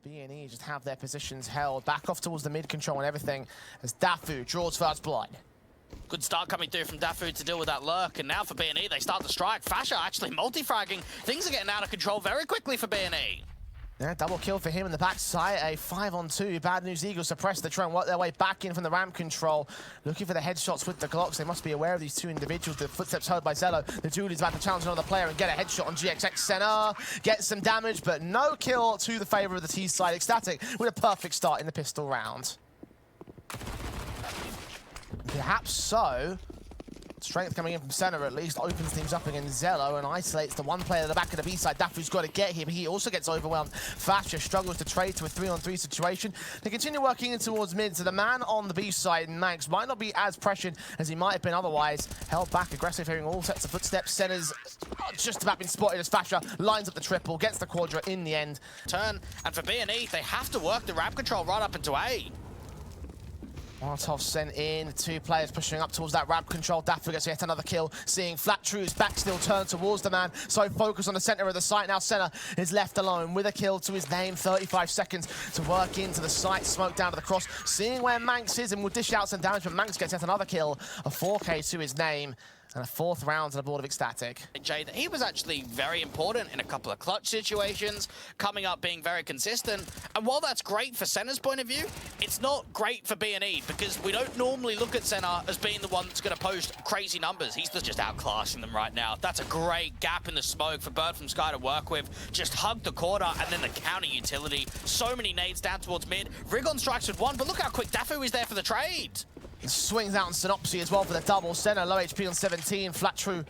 B&E just have their positions held. Back off towards the mid control and everything as Dafu draws first blood. Good start coming through from Dafu to deal with that lurk, and now for B&E, they start to strike. Fasher actually multi-fragging. Things are getting out of control very quickly for B&E. Yeah, double kill for him in the backside, a 5-on-2. Bad News Eagles suppress the try and work their way back in from the ramp control. Looking for the headshots with the Glocks. They must be aware of these two individuals. The footsteps heard by Zello. The dude is about to challenge another player and get a headshot on GXX center. Gets some damage, but no kill to the favor of the T side. Ecstatic with a perfect start in the pistol round. Perhaps so. Strength coming in from center at least opens things up against Zello and isolates the one player at the back of the B side. Dafu's got to get here, but he also gets overwhelmed. Fasher struggles to trade to a 3-on-3 situation. They continue working in towards mid, so the man on the B side, Max, might not be as pressured as he might have been otherwise. Held back, aggressive, hearing all sets of footsteps. Center's just about been spotted as Fasher lines up the triple, gets the quadra in the end. Turn, and for B&E, they have to work the ramp control right up into A. Molotov sent in, two players pushing up towards that ramp control. Dafu gets yet another kill, seeing Flat True's back still turned towards the man. So focused on the center of the site. Now center is left alone with a kill to his name. 35 seconds to work into the site. Smoke down to the cross, seeing where Manx is and will dish out some damage, but Manx gets yet another kill. A 4K to his name. And a fourth round on the board of Ecstatic. Jay, he was actually very important in a couple of clutch situations, coming up being very consistent. And while that's great for Senna's point of view, it's not great for B&E because we don't normally look at Senna as being the one that's going to post crazy numbers. He's just outclassing them right now. That's a great gap in the smoke for Bird from Sky to work with. Just hug the corner and then the counter utility. So many nades down towards mid. Rigon strikes with one, but look how quick Dafu is there for the trade. He swings out on Synopsy as well for the double. Center, low HP on 17. Flat True,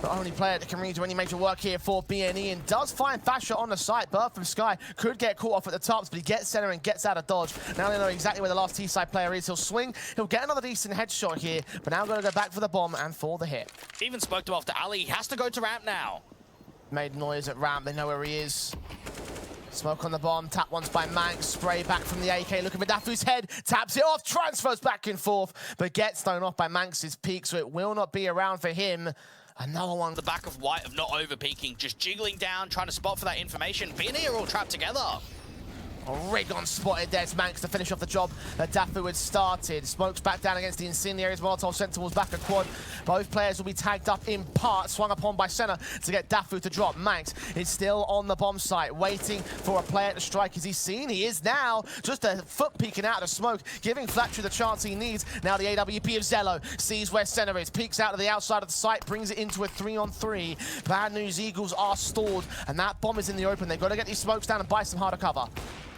the only player that can really do any major work here for B&E, and does find Fasher on the site. Bird from Sky could get caught off at the tops, but he gets center and gets out of dodge. Now they know exactly where the last T-side player is. He'll swing, he'll get another decent headshot here, but now got to go back for the bomb and for the hit. Even spoke to after Ali. He has to go to ramp now. Made noise at ramp, they know where he is. Smoke on the bomb, tap once by Manx, spray back from the AK, looking for Dafu's head, taps it off, transfers back and forth, but gets thrown off by Manx's peak, so it will not be around for him. Another one. The back of White of not over peaking, just jiggling down, trying to spot for that information. B&E are all trapped together. Rigon spotted there. It's Manx to finish off the job that Dafu had started. Smokes back down against the Incendiaries. Molotov sent towards back a quad. Both players will be tagged up in part. Swung upon by center to get Dafu to drop. Manx is still on the bomb site, waiting for a player to strike. Is he seen? He is now. Just a foot peeking out of smoke, giving Flattrue the chance he needs. Now the AWP of Zello sees where center is. Peeks out to the outside of the site, brings it into a 3-on-3. Bad News Eagles are stalled, and that bomb is in the open. They've got to get these smokes down and buy some harder cover.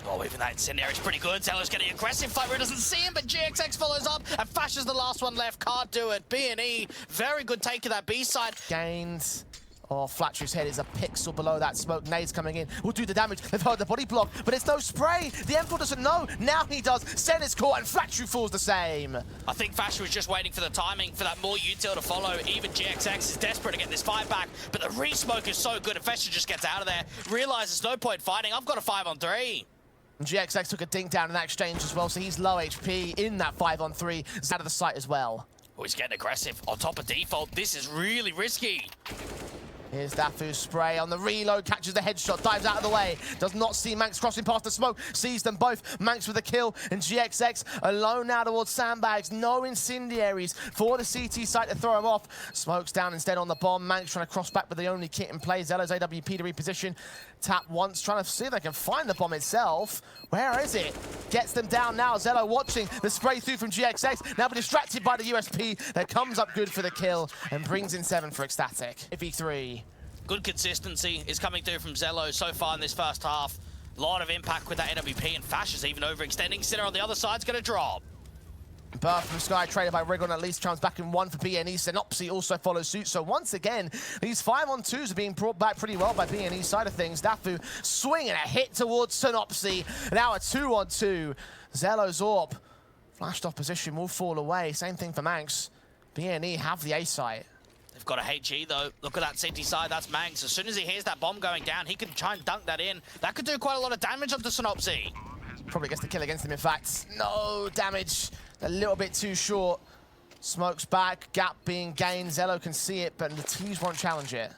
Oh, even that Incendiary is pretty good. Zello's getting aggressive. Flattrue doesn't see him, but GXX follows up, and Fasher's the last one left. Can't do it. B&E, very good take of that B side. Gains. Oh, Flatrue's head is a pixel below that smoke. Nades coming in will do the damage. They've heard the body block, but it's no spray. The M4 doesn't know. Now he does. Center's caught, and Flattrue falls the same. I think Fasher was just waiting for the timing for that more util to follow. Even GXX is desperate to get this fight back, but the re-smoke is so good, and Fasher just gets out of there. Realizes no point fighting. I've got a 5-on-3. GXX took a dink down in that exchange as well, so he's low HP in that 5-on-3. He's out of the site as well. Oh, he's getting aggressive. On top of default, this is really risky. Here's Dafu's spray on the reload, catches the headshot, dives out of the way. Does not see Manx crossing past the smoke, sees them both. Manx with a kill, and GXX alone now towards sandbags. No Incendiaries for the CT site to throw him off. Smokes down instead on the bomb. Manx trying to cross back with the only kit in play. Zello's AWP to reposition. Tap once, trying to see if they can find the bomb itself. Where is it? Gets them down now. Zello watching the spray through from GXX. Now be distracted by the USP that comes up good for the kill and brings in 7 for Ecstatic. V3. Good consistency is coming through from Zello so far in this first half. A lot of impact with that AWP, and Fasher's even overextending. Center on the other side's going to drop. Bird from Sky traded by Rigon at least comes back in 1 for B&E. Synopsy also follows suit. So once again, these 5-on-2s are being brought back pretty well by B&E side of things. Dafu swinging a hit towards Synopsy. Now a 2-on-2. Zello's AWP flashed off position, will fall away. Same thing for Manx. B&E have the A site. They've got a HE though. Look at that CT side, that's Manx. As soon as he hears that bomb going down, he can try and dunk that in. That could do quite a lot of damage onto Synopsy. Probably gets the kill against him, in fact. No damage, a little bit too short. Smokes back, gap being gained. Zello can see it, but the T's won't challenge it.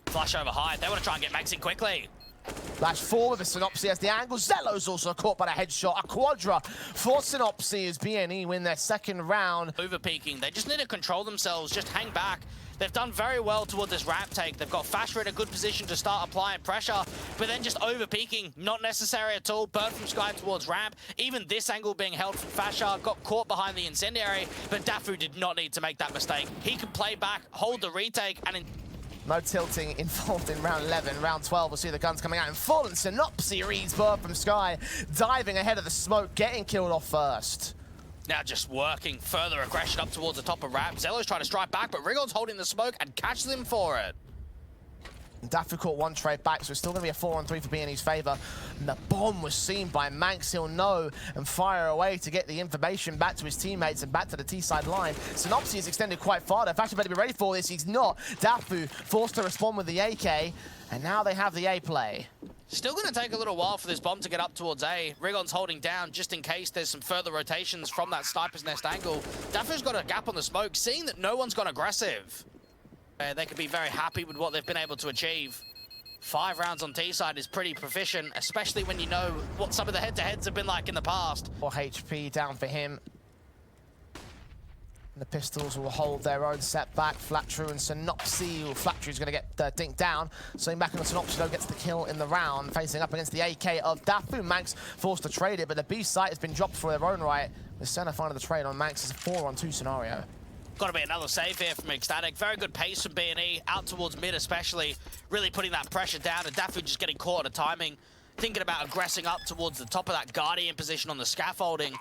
Flash over high, they want to try and get Manx in quickly. Flash forward with Synopsy as the angle. Zelo's also caught by the headshot. A quadra for Synopsy as BNE win their second round. Over-peaking. They just need to control themselves, just hang back. They've done very well toward this ramp take. They've got Fasher in a good position to start applying pressure, but then just over-peaking, not necessary at all. Bird from Sky towards ramp. Even this angle being held from Fasher, got caught behind the incendiary, but Dafu did not need to make that mistake. He could play back, hold the retake, and no tilting involved in round 11. Round 12, we'll see the guns coming out in full, and Synopsy reads Bird from Sky, diving ahead of the smoke, getting killed off first. Now just working further aggression up towards the top of ramp. Zelo's trying to strike back, but Rigon's holding the smoke and catches him for it. Dafu caught one trade back, so it's still going to be a 4-on-3 for BNE's favour. And the bomb was seen by Manx. He'll know and fire away to get the information back to his teammates and back to the T-side line. Synopsy is extended quite far. They're actually better be ready for this. He's not. Dafu forced to respond with the AK, and now they have the A play. Still going to take a little while for this bomb to get up towards A. Rigon's holding down just in case there's some further rotations from that sniper's nest angle. Dafu's got a gap on the smoke, seeing that no one's gone aggressive. They could be very happy with what they've been able to achieve. 5 rounds on T-side is pretty proficient, especially when you know what some of the head-to-heads have been like in the past. 4 HP down for him. The Pistols will hold their own setback. Flatru and Synopsy. Flatru's going to get dinked down. Swing back on the Synopsy, though, gets the kill in the round. Facing up against the AK of Dafu. Manx forced to trade it, but the B site has been dropped for their own right. With Senna finding the trade on Manx is a 4-on-2 scenario. Got to be another save here from Ecstatic. Very good pace from BNE, out towards mid especially. Really putting that pressure down, and Dafu just getting caught at a timing. Thinking about aggressing up towards the top of that Guardian position on the scaffolding.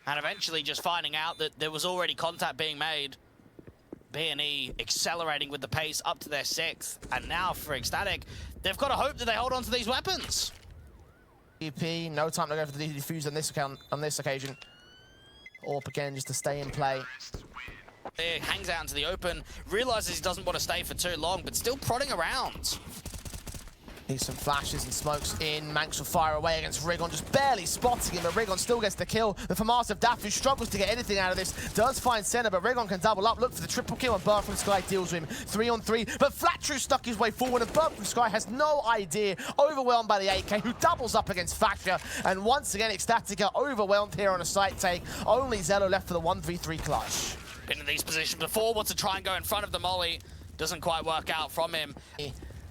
And eventually just finding out that there was already contact being made. BNE accelerating with the pace up to their 6th. And now for Ecstatic, they've got to hope that they hold on to these weapons. EP, no time to go for the defuse on this occasion. Orp again just to stay in play. He hangs out into the open, realizes he doesn't want to stay for too long, but still prodding around. Needs some flashes and smokes in. Manx will fire away against Rigon, just barely spotting him, but Rigon still gets the kill. The FAMAS of Dafu struggles to get anything out of this. Does find Senna, but Rigon can double up. Look for the triple kill, and Bird from Sky deals with him. 3-on-3, but Flatru stuck his way forward, and Bird from Sky has no idea. Overwhelmed by the AK, who doubles up against Fasher. And once again, Ecstatic are overwhelmed here on a site take. Only Zelo left for the 1v3 clutch. Been in these positions before, wants to try and go in front of the molly. Doesn't quite work out from him.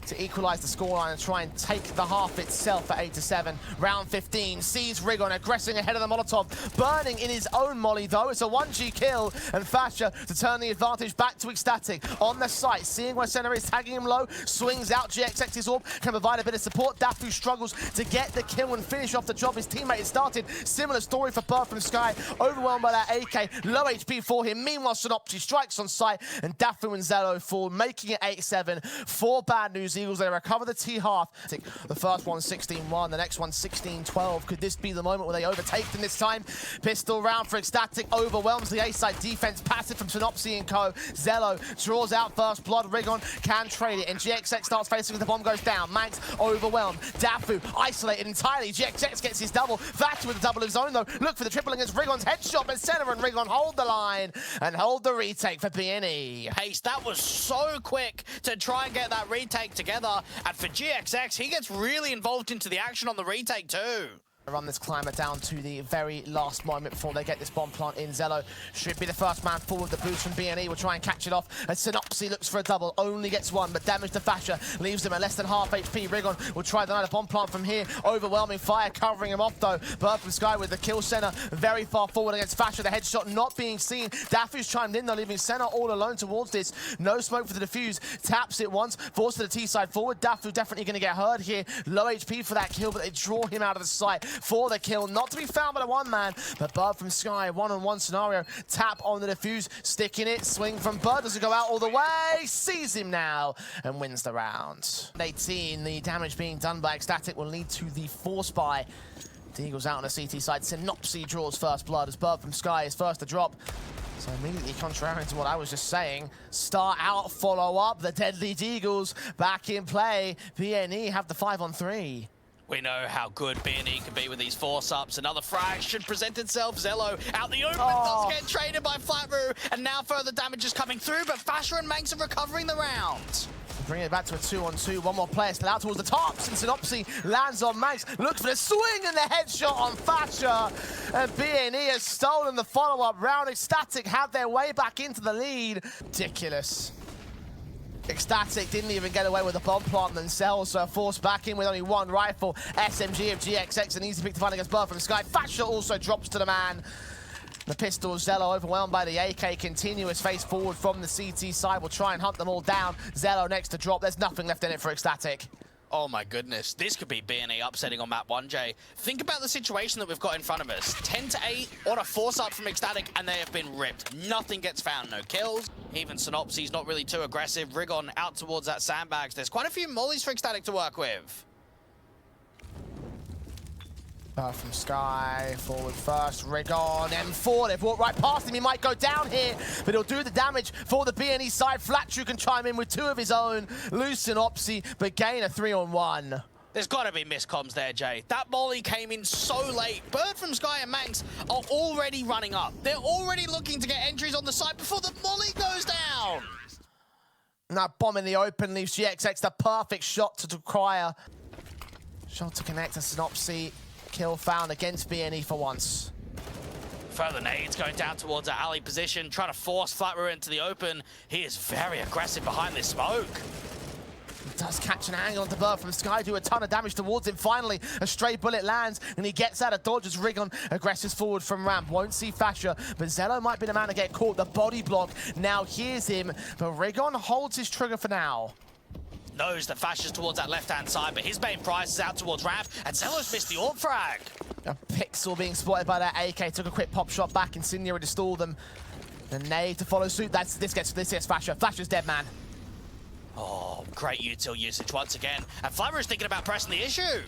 To equalise the scoreline and try and take the half itself at 8-7. Round 15 sees Rigon aggressing ahead of the Molotov, burning in his own molly though. It's a 1G kill, and Fasher to turn the advantage back to Ecstatic on the site, seeing where Senna is, tagging him low, swings out. GXX's Orb can provide a bit of support. Dafu struggles to get the kill and finish off the job his teammate had started. Similar story for Bird from Sky, overwhelmed by that AK, low HP for him. Meanwhile, Synopsy strikes on site, and Dafu and Zelo fall, making it 8-7. 4 bad news Eagles. They recover the T-half. The first one 16-1, the next one 16-12. Could this be the moment where they overtake them this time? Pistol round for Ecstatic, overwhelms the A-side defense. Passive from Synopsy and co. Zelo draws out first blood. Rigon can trade it, and GXX starts facing as the bomb goes down. Manx overwhelmed. Dafu isolated entirely. GXX gets his double. Thatcher with the double of his own though. Look for the triple against Rigon's headshot, but Senna and Rigon hold the line and hold the retake for BNE. Pace, that was so quick to try and get that retake together. And for GXX, he gets really involved into the action on the retake too. Run this climber down to the very last moment before they get this bomb plant in. Zelo should be the first man forward. The boost from BNE will try and catch it off. And Synopsy looks for a double, only gets one, but damage to Fasher leaves him at less than half HP. Rigon will try the night bomb plant from here. Overwhelming fire covering him off though. Bird from Sky with the kill. Senna very far forward against Fasher. The headshot not being seen. Dafu's chimed in though, leaving Senna all alone towards this. No smoke for the defuse. Taps it once, forced to the T side forward. Dafu definitely going to get hurt here. Low HP for that kill, but they draw him out of the sight for the kill. Not to be found by the one man, but Bird from Sky, 1-on-1 scenario. Tap on the defuse, sticking it. Swing from Bird, doesn't go out all the way. Sees him now and wins the round. 18, the damage being done by Ecstatic will lead to the force buy. The Eagles out on the CT side. Synopsy draws first blood as Bird from Sky is first to drop. So immediately contrary to what I was just saying, start out, follow up. The Deadly Deagles back in play. BNE have the 5-on-3. We know how good BNE can be with these force-ups. Another frag should present itself. Zelo out the open, does get traded by Flatru, and now further damage is coming through, but Fasher and Manx are recovering the round. Bring it back to a 2-on-2. One more player still out towards the top. Synopsy lands on Manx. Looks for the swing and the headshot on Thatcher. And BNE has stolen the follow-up round. Ecstatic have their way back into the lead. Ridiculous. Ecstatic didn't even get away with the bomb plant themselves, so forced back in with only one rifle. SMG of GXX, an easy pick to find against Bird from the Sky. Thatcher also drops to the man. The pistol, Zello overwhelmed by the AK. Continuous face forward from the CT side. Will try and hunt them all down. Zello next to drop. There's nothing left in it for Ecstatic. Oh my goodness, this could be BNE upsetting on map 1, Jay. Think about the situation that we've got in front of us. 10-8 on a force up from Ecstatic, and they have been ripped. Nothing gets found, no kills. Even Synopsy's not really too aggressive. Rigon out towards that sandbags. There's quite a few mollies for Ecstatic to work with. From Sky, forward first, Rigon, M4, they've walked right past him, he might go down here, but he'll do the damage for the BNE side. Flatru can chime in with two of his own, lose Synopsy, but gain a 3-on-1. There's got to be miscoms there, Jay. That molly came in so late. Bird from Sky and Manx are already running up. They're already looking to get entries on the site before the molly goes down. And that bomb in the open leaves GXX the perfect shot to acquire. Shot to connect to Synopsy. Kill found against BNE for once. Further nades going down towards our alley position, trying to force Flatru into the open. He is very aggressive behind this smoke. He does catch an angle onto Bird from Sky, do a ton of damage towards him. Finally, a stray bullet lands, and he gets out of dodge as Rigon aggresses forward from ramp. Won't see Thatcher, but Zello might be the man to get caught. The body block now hears him, but Rigon holds his trigger for now. Knows that Thatcher's towards that left-hand side, but his main prize is out towards ramp, and Zello's missed the AWP frag. A pixel being spotted by that AK, took a quick pop shot back, Incendiary to stall them. The nade to follow suit, this gets Thatcher. Thatcher's dead, man. Oh, great util usage once again, and Flatru's thinking about pressing the issue.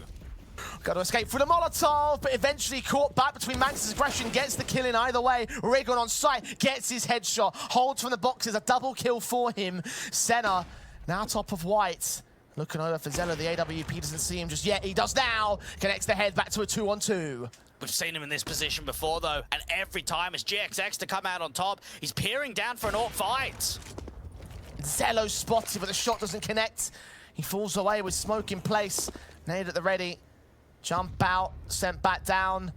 Got to escape through the Molotov, but eventually caught back between Manx's aggression, gets the kill in either way. Rigon on site, gets his headshot, holds from the boxes, a double kill for him. Senna now top of white. Looking over for Zello, the AWP doesn't see him just yet. He does now. Connects the head back to a 2-on-2. We've seen him in this position before, though, and every time it's GXX to come out on top. He's peering down for an AWP fight. Zello spotted, but the shot doesn't connect. He falls away with smoke in place. Nade at the ready. Jump out, sent back down.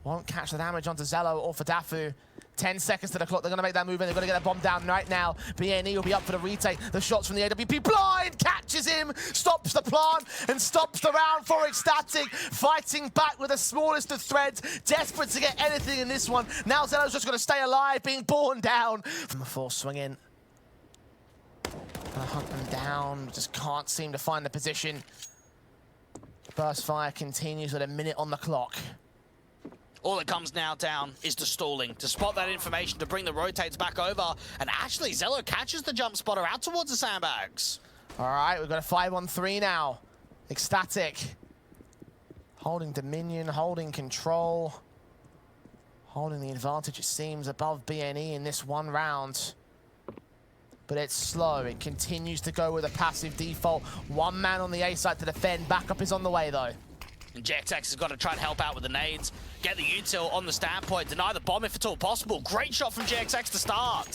Won't catch the damage onto Zello or for Dafu. 10 seconds to the clock. They're going to make that move, and they're going to get a bomb down right now. BNE will be up for the retake. The shots from the AWP. Blind catches him, stops the plant, and stops the round for Ecstatic. Fighting back with the smallest of threads. Desperate to get anything in this one. Now Zello's just going to stay alive, being borne down. From a full swing in. Gonna hunt them down. Just can't seem to find the position. Burst fire continues with a minute on the clock. All that comes now down is the stalling, to spot that information, to bring the rotates back over, and actually Zello catches the jump spotter out towards the sandbags. All right, we've got a 5-on-3 now. Ecstatic. Holding dominion, holding control. Holding the advantage, it seems, above BNE in this one round. But it's slow. It continues to go with a passive default. One man on the A side to defend. Backup is on the way, though. And GXX has got to try and help out with the nades, get the util on the standpoint, deny the bomb if at all possible. Great shot from GXX to start.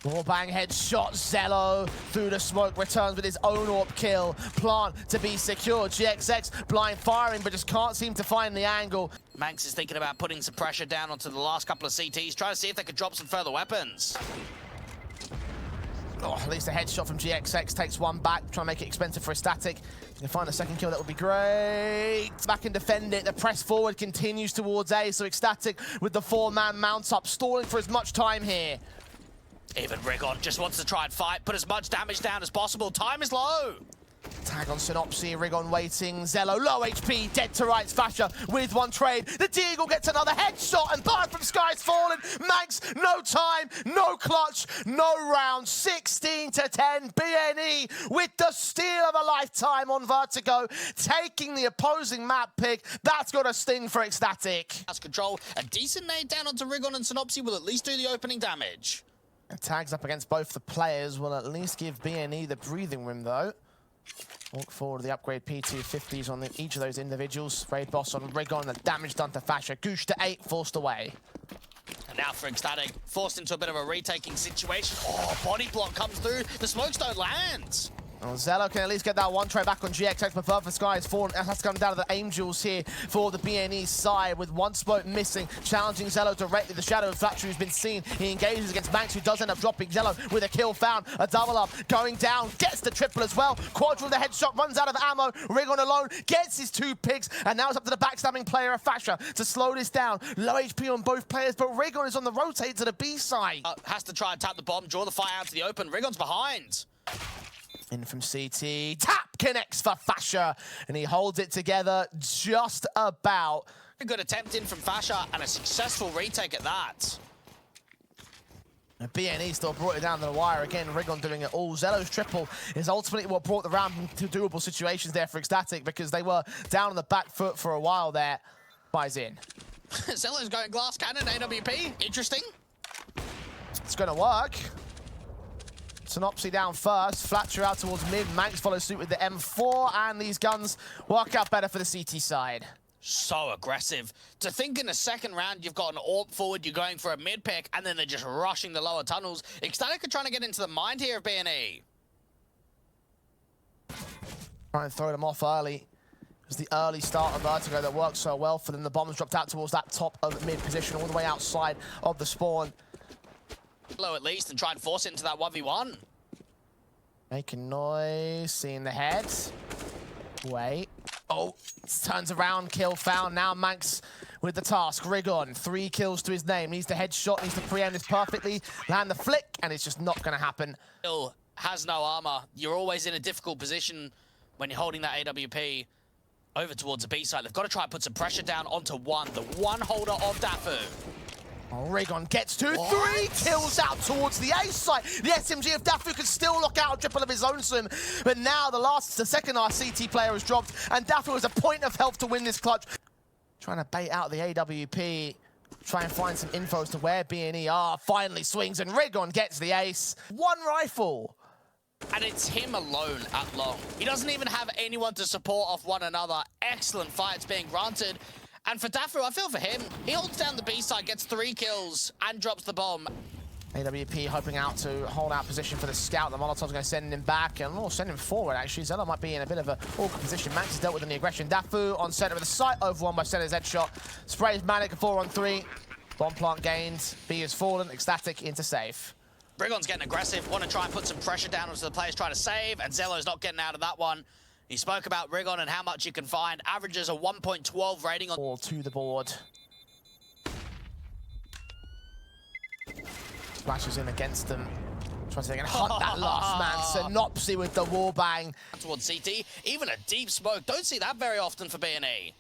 Wallbang headshot, Zello through the smoke, returns with his own AWP kill. Plant to be secured. GXX blind firing, but just can't seem to find the angle. Manx is thinking about putting some pressure down onto the last couple of CTs, trying to see if they could drop some further weapons. Oh, at least a headshot from GXX takes one back, trying to make it expensive for Ecstatic. If you can find a second kill, that would be great. Back and defend it. The press forward continues towards A, so Ecstatic with the 4-man mounts up, stalling for as much time here. Even Rigon just wants to try and fight, put as much damage down as possible. Time is low. Tag on Synopsy, Rigon waiting, Zello, low HP, dead to rights, Thatcher with one trade. The Deagle gets another headshot, and Bird from Sky's fallen. Manx, no time, no clutch, no round. 16-10, BNE with the steal of a lifetime on Vertigo, taking the opposing map pick. That's got a sting for Ecstatic. That's control. A decent nade down onto Rigon, and Synopsy will at least do the opening damage. Tags up against both the players will at least give BNE the breathing room, though. Walk forward the upgrade P250s on each of those individuals. Raid boss on Rigon, the damage done to Thatcher. Goosh to 8, forced away. And now for Ecstatic, forced into a bit of a retaking situation. Oh, body block comes through. The smokes don't land. Well, Zello can at least get that one try back on GXX, but Purple Sky has fallen. That's coming down to the Angels here for the BNE side, with one smoke missing, challenging Zello directly. The shadow of Flatchew has been seen. He engages against Manx, who does end up dropping. Zello with a kill found, a double up, going down, gets the triple as well. Quadra with the headshot, runs out of ammo. Rigon alone gets his 2 picks, and now it's up to the backstabbing player of Fasha to slow this down. Low HP on both players, but Rigon is on the rotate to the B side. Has to try and tap the bomb, draw the fire out to the open. Rigon's behind. In from CT, tap connects for Fasha, and he holds it together just about. A good attempt in from Fasha, and a successful retake at that. BNE still brought it down to the wire again. Rigon doing it all. Zello's triple is ultimately what brought the round to doable situations there for Ecstatic, because they were down on the back foot for a while there. Buys in. Zello's going glass cannon, AWP. Interesting. It's going to work. Synopsy down first, Flatcher out towards mid, Manx follows suit with the M4, and these guns work out better for the CT side. So aggressive. To think in the second round you've got an AWP forward, you're going for a mid pick, and then they're just rushing the lower tunnels. Ecstatic are trying to get into the mind here of BNE. Trying to throw them off early. It was the early start of Vertigo that worked so well for them. The bombs dropped out towards that top of mid position, all the way outside of the spawn. Low at least, and try and force it into that 1v1. Making noise, seeing the head. Wait. Oh, turns around, kill found. Now Manx with the task. Rigon, 3 kills to his name. Needs the headshot, needs to preempt this perfectly. Land the flick, and it's just not going to happen. Still has no armor. You're always in a difficult position when you're holding that AWP over towards the B side. They've got to try and put some pressure down onto one, the one holder of Dafu. Oh, Rigon gets 2, 3 kills out towards the A side. The SMG of Dafu could still lock out a triple of his own swim, but now the second RCT player has dropped, and Dafu has a point of health to win this clutch. Trying to bait out the AWP, try and find some info as to where BNE are. Finally swings, and Rigon gets the ace. 1 rifle. And it's him alone at long. He doesn't even have anyone to support off one another. Excellent fights being granted. And for Dafu, I feel for him. He holds down the B side, gets 3 kills, and drops the bomb. AWP hoping out to hold out position for the scout. The Molotov's going to send him back, and send him forward, actually. Zello might be in a bit of an awkward position. Max has dealt with the aggression. Dafu on center with the sight, over one by center's headshot. Sprays Manic, 4-on-3. Bomb plant gained. B has fallen. Ecstatic into safe. Rigon's getting aggressive. Want to try and put some pressure down onto the players trying to save, and Zello's not getting out of that one. He spoke about Rigon and how much you can find. Averages a 1.12 rating on... All to the board. Splashes in against them. Tries to hunt that last man. Synopsy with the warbang. Towards CT. Even a deep smoke. Don't see that very often for BNE.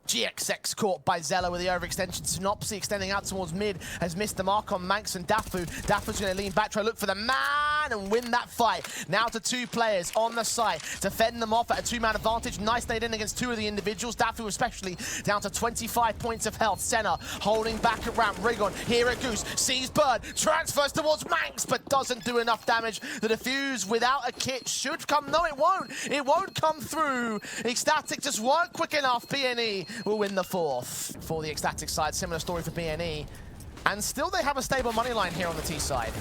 GXX caught by Zello with the overextension. Synopsy extending out towards mid has missed the mark on Manx and Dafu. Dafu's going to lean back, try to look for the man and win that fight. Now to 2 players on the site to fend them off at a 2-man advantage. Nice nade in against 2 of the individuals. Dafu especially down to 25 points of health. Senna holding back around Rigon. Here it goes. Sees Bird. Transfers towards Manx, but doesn't do enough damage. The defuse without a kit should come. No, it won't. It won't come through. Ecstatic just weren't quick enough. BNE will win the 4th for the Ecstatic side. Similar story for BNE. And still they have a stable money line here on the T side.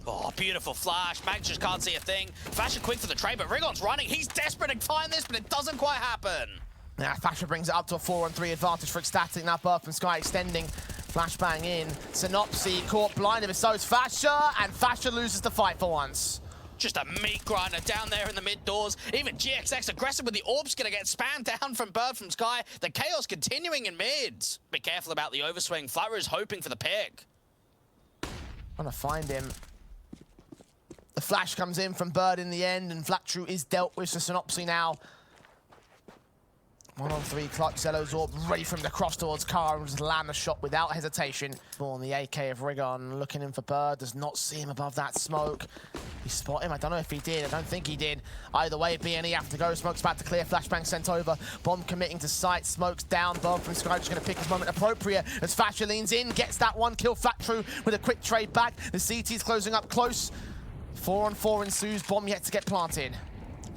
Oh, beautiful flash. Max just can't see a thing. Fashion quick for the trade, but Rigon's running. He's desperate to find this, but it doesn't quite happen. Now Fasha brings it up to a 4-on-3 advantage for Ecstatic. Now Burp and Sky extending. Flashbang in. Synopsy caught blinded, but so is Fasha, and Fasha loses the fight for once. Just a meat grinder down there in the mid doors. Even GXX aggressive with the orbs, gonna get spammed down from Bird from Sky. The chaos continuing in mids. Be careful about the overswing. Flatterer is hoping for the pick. Trying to find him. The flash comes in from Bird in the end, and Flattrue is dealt with. So Synopsy now 1-on-3 clutch. Zello's orb ready for him to cross towards Car and just land the shot without hesitation. Ball on the AK of Rigon, looking in for Bird, does not see him above that smoke. He spot him, I don't know if he did, I don't think he did. Either way, BNE have to go, smoke's about to clear, flashbang sent over. Bomb committing to sight, smoke's down, Bomb from Sky just gonna pick his moment appropriate as Fasher leans in, gets that one kill, Flattrue with a quick trade back. The CT's closing up close. 4-on-4 ensues, Bomb yet to get planted.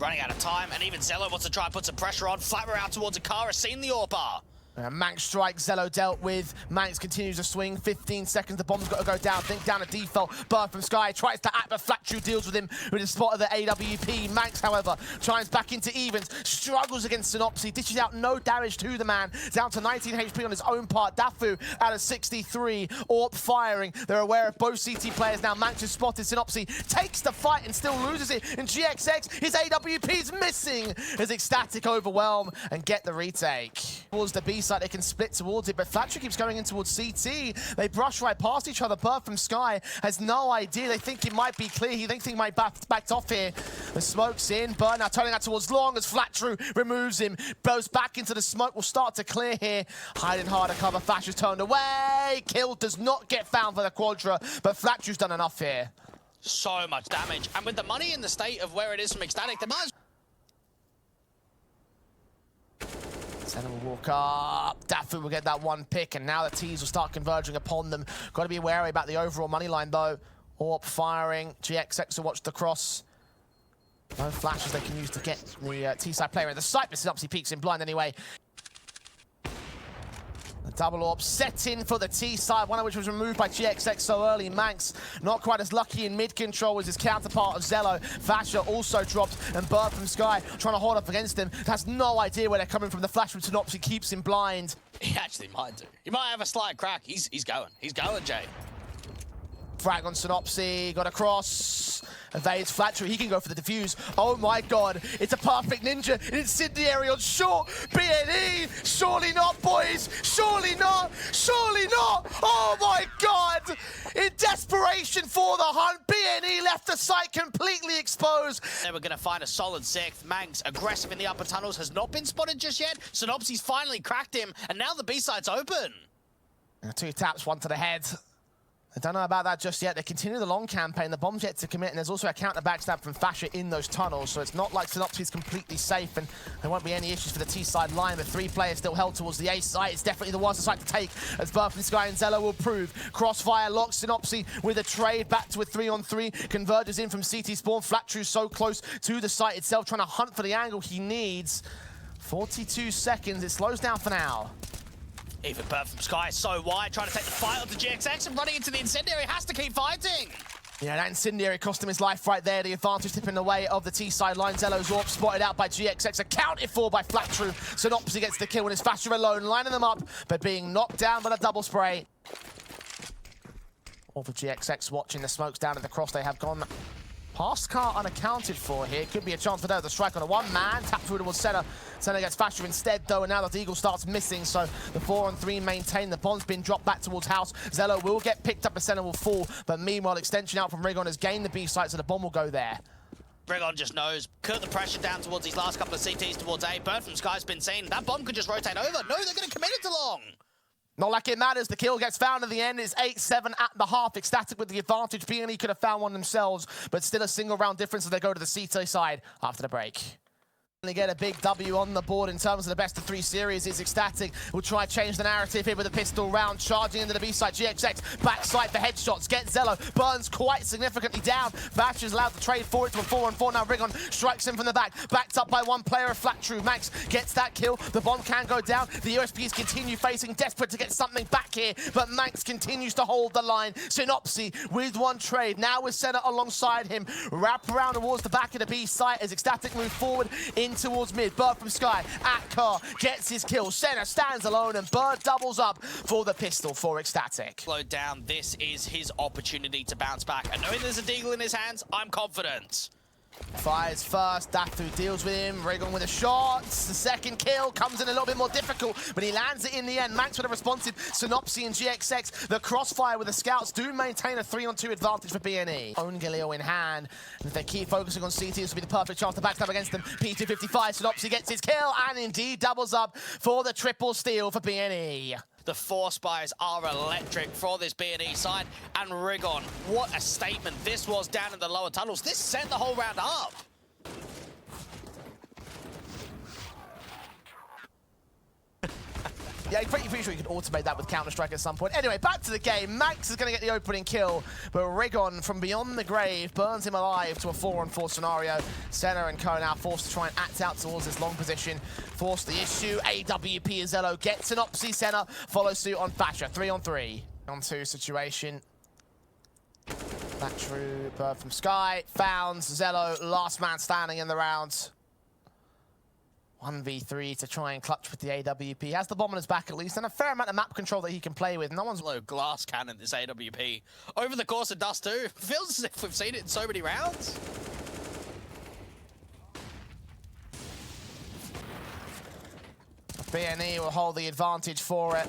Running out of time, and even Zello wants to try and put some pressure on. Flatterer out towards Akara, seen the AWP. Manx strike, Zello dealt with. Manx continues to swing. 15 seconds, the bomb's got to go down. Think down a default. Bird from Sky tries to act, but Flatru deals with him with a spot of the AWP. Manx, however, tries back into evens. Struggles against Synopsy. Dishes out no damage to the man. Down to 19 HP on his own part. Dafu out of 63. Orp firing. They're aware of both CT players now. Manx has spotted Synopsy. Takes the fight and still loses it. And GXX, his AWP's missing as Ecstatic overwhelm and get the retake. Towards the B side, they can split towards it, but Flatcher keeps going in towards CT. They brush right past each other. Bird from Sky has no idea. They think it might be clear. He thinks he might backed off here. The smoke's in. Bird now turning that towards Long as Flatru removes him. Goes back into the smoke. Will start to clear here. Hiding harder cover. Flatcher's turned away. Kill does not get found for the Quadra, but Flatru's done enough here. So much damage. And with the money in the state of where it is from Ecstatic, they might as Senna will walk up. Dafu will get that one pick, and now the T's will start converging upon them. Got to be wary about the overall money line, though. Orp firing. GXX will watch the cross. No flashes they can use to get the T-side player in the sight, but Synopsy peeks in blind anyway. The double Orp set in for the T-side, one of which was removed by GXX so early. Manx not quite as lucky in mid-control as his counterpart of Zello. Fasher also dropped, and Bird from Sky trying to hold up against him. Has no idea where they're coming from. The flash from Synopsy keeps him blind. He actually might do. He might have a slight crack. He's going. He's going, Jay. Frag on Synopsy, got across, evades Flatru, he can go for the defuse. Oh my god, it's a perfect ninja, an incendiary on short, BNE, surely not boys, surely not, surely not, oh my god! In desperation for the hunt, BNE left the site completely exposed. They were going to find a solid sixth. Manx, aggressive in the upper tunnels, has not been spotted just yet. Synopsy's finally cracked him, and now the B-side's open. Two taps, one to the head. I don't know about that just yet. They continue the long campaign. The bomb's yet to commit, and there's also a counter backstab from Fasher in those tunnels, so it's not like Synopsy's completely safe, and there won't be any issues for the T-side line. The three players still held towards the A site. It's definitely the worst site to take, as Bird from Sky and Zello will prove. Crossfire locks Synopsy with a trade back to a 3-on-3. Converges in from CT spawn. Flatru so close to the site itself, trying to hunt for the angle he needs. 42 seconds. It slows down for now. Even Bird from Sky is so wide, trying to take the fight onto GXX and running into the incendiary. Has to keep fighting. Yeah, that incendiary cost him his life right there. The advantage tipping the way of the T-side line. Zello's Orp spotted out by GXX, accounted for by Flatru. Synopsy gets the kill and is Fasher alone, lining them up, but being knocked down by the double spray. All for GXX watching the smokes down at the cross. They have gone past car unaccounted for here. Could be a chance for them. The strike on a one-man. Tap through towards Senna. Senna gets Fasher instead, though, and now the Deagle starts missing, so the 4-on-3 maintained. The bomb's been dropped back towards House. Zello will get picked up, and Senna will fall, but meanwhile, extension out from Rigon has gained the B site, so the bomb will go there. Rigon just knows. Cut the pressure down towards these last couple of CTs towards A. Bird from Sky's been seen. That bomb could just rotate over. No, they're going to commit it to Long. Not like it matters. The kill gets found at the end. It's 8-7 at the half. Ecstatic with the advantage. BNE could have found one themselves, but still a single round difference as they go to the CT side after the break. They get a big W on the board in terms of the best of 3 series. Is Ecstatic will try to change the narrative here with a pistol round, charging into the B side. GXX backside for headshots, get Zello, burns quite significantly down. Bash is allowed to trade for it to a 4-on-4. Now Rigon strikes him from the back, backed up by one player of Flatru. Max gets that kill. The bomb can go down. The USPs continue facing, desperate to get something back here, but Max continues to hold the line. Synopsy with one trade, now with Senna alongside him. Wrap around towards the back of the B site as Ecstatic move forward in towards mid. Bird from Sky at car gets his kill. Senna stands alone and Bird doubles up for the pistol for Ecstatic. Slowed down. This is his opportunity to bounce back. And knowing there's a Deagle in his hands, I'm confident. Fires first, Dafu deals with him, Rigon with a shot. The second kill comes in a little bit more difficult, but he lands it in the end. Manx with a responsive Synopsy and GXX. The crossfire with the scouts do maintain a 3-on-2 advantage for BNE. Own Galileo in hand, and if they keep focusing on CT, this will be the perfect chance to backstab against them. P255, Synopsy gets his kill, and indeed doubles up for the triple steal for BNE. The 4 spies are electric for this BNE side. And Rigon, what a statement this was down in the lower tunnels. This set the whole round up. Yeah, pretty sure you could automate that with Counter-Strike at some point. Anyway, back to the game. Max is going to get the opening kill, but Rigon from beyond the grave burns him alive to a 4-on-4 scenario. Senna and Co now forced to try and act out towards this long position. Force the issue. AWP and Zello gets an Opsy. Senna follows suit on Thatcher. 3-on-3. On 2 situation. That true bird from Sky. Founds Zello, last man standing in the round. 1v3 to try and clutch with the AWP. He has the bomb on his back at least, and a fair amount of map control that he can play with. No one's low glass cannon, this AWP. Over the course of Dust 2, feels as if we've seen it in so many rounds. BNE will hold the advantage for it.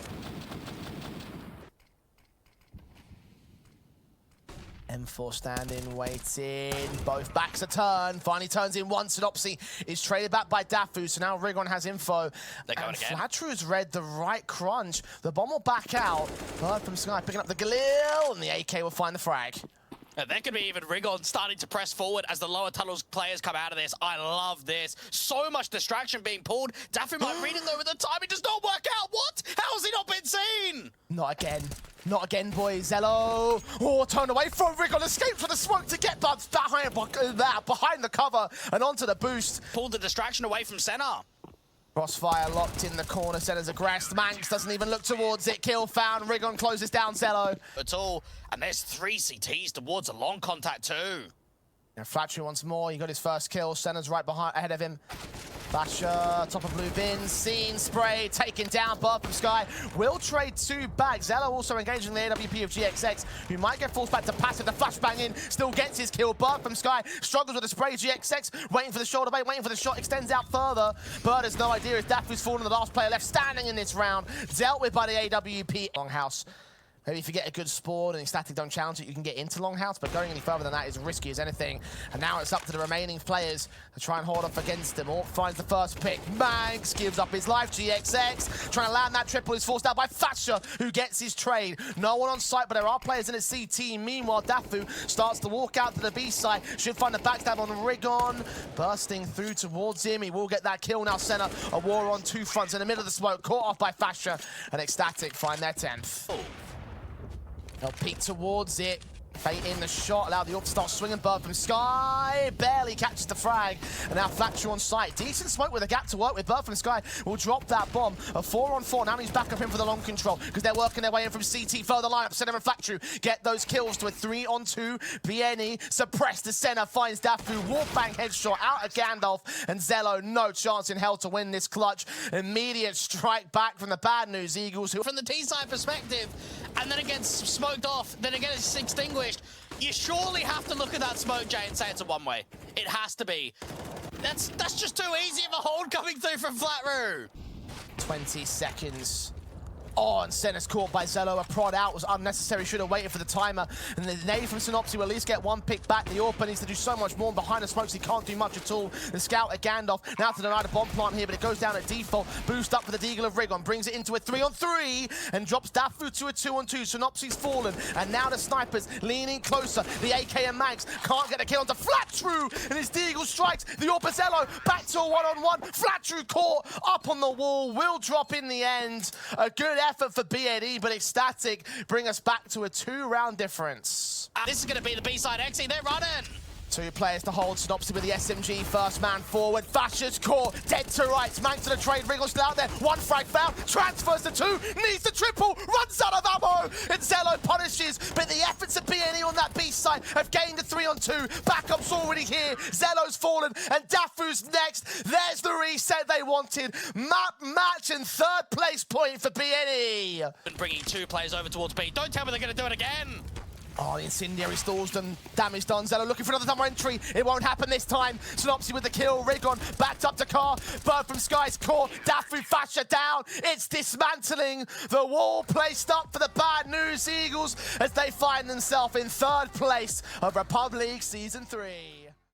M4 standing, waiting. Both backs a turn. Finally turns in once, and Opsy is traded back by Dafu. So now Rigon has info. They're going again. Flatru's read the right crunch. The bomb will back out. Bird from Sky picking up the Galil, and the AK will find the frag. There could be even Rigon starting to press forward as the lower tunnels players come out of this. I love this. So much distraction being pulled. Dafu might read it though, but the timing does not work out. What? How has he not been seen? Not again. Not again, boys. Zello. Oh, turned away from Rigon. Escapes with the smoke to get Buds behind the cover and onto the boost. Pulled the distraction away from Senna. Crossfire locked in the corner. Senna's aggressed. Manx doesn't even look towards it. Kill found. Rigon closes down Zello. At all. And there's 3 CTs towards a long contact too. Now Flatcher once more. He got his first kill. Senna's right ahead of him. Thatcher, top of blue bin, seen, spray, taken down, Bird from Sky. Will trade 2 back. Zello also engaging the AWP of GXX, who might get forced back to passive. The flashbang in, still gets his kill. Bird from Sky struggles with the spray. GXX waiting for the shoulder bait, waiting for the shot, extends out further. Bird has no idea if Dafu's fallen, the last player left standing in this round. Dealt with by the AWP. Longhouse. Maybe if you get a good spawn and Ecstatic don't challenge it, you can get into Longhouse, but going any further than that is risky as anything. And now it's up to the remaining players to try and hold off against them. Orp finds the first pick. Manx gives up his life. GXX trying to land that triple is forced out by Thatcher, who gets his trade. No one on site, but there are players in a CT. Meanwhile, Dafu starts to walk out to the B side. Should find the backstab on Rigon. Bursting through towards him. He will get that kill now. Senna, a war on 2 fronts in the middle of the smoke. Caught off by Thatcher, and Ecstatic find their 10th. They'll peek towards it. Bait in the shot, allow the Orb to start swinging. Bird from Sky barely catches the frag, and now Thatcher on site. Decent smoke with a gap to work with. Bird from Sky will drop that bomb. A 4-on-4. Now he's back up in for the long control because they're working their way in from CT. Further lineup. Senna and Thatcher get those kills to a 3-on-2. BNE suppressed as Senna finds Dafu. Wallbang headshot out of Gandalf, and Zello no chance in hell to win this clutch. Immediate strike back from the Bad News Eagles, who from the T-side perspective, and then it gets smoked off, then again it's extinguished. You surely have to look at that smoke, Jay, and say it's a one-way. It has to be. That's just too easy of a hold coming through from Flatroo. 20 seconds. Oh, and Senna's caught by Zello. A prod out was unnecessary. Should have waited for the timer. And the nade from Synopsy will at least get 1 pick back. The Orpa needs to do so much more. And behind the smokes, he can't do much at all. The scout at Gandalf. Now to deny the bomb plant here, but it goes down at default. Boost up for the Deagle of Rigon. Brings it into a 3-on-3 and drops Dafu to a 2-on-2. Synopsy's fallen. And now the snipers leaning closer. The AK and Mags can't get a kill onto Flatroo. And his Deagle strikes. The Orpa Zello back to a 1-on-1. Flatroo caught up on the wall. Will drop in the end. A good effort for BNE, but Ecstatic bring us back to a 2-round difference. This is going to be the B-side exit. They're running. 2 players to hold. Synopsy with the SMG. First man forward. Thatcher's caught. Dead to rights. Manx to the trade. Riggle's still out there. 1 frag found. Transfers to 2. Needs the triple. Runs out of ammo. And Zello punishes. But the efforts of BNE on that B side have gained a 3-on-2. Backup's already here. Zello's fallen. And Dafu's next. There's the reset they wanted. Map match and 3rd place point for BNE. Bringing 2 players over towards B. Don't tell me they're going to do it again. Oh, the incendiary stalls them. Damage done. Zello looking for another summer entry. It won't happen this time. Synopsy with the kill. Rigon backed up to Car. Bird from Sky's caught. Dafu Thatcher down. It's dismantling. The wall placed up for the Bad News Eagles as they find themselves in 3rd place of Republeague Season 3.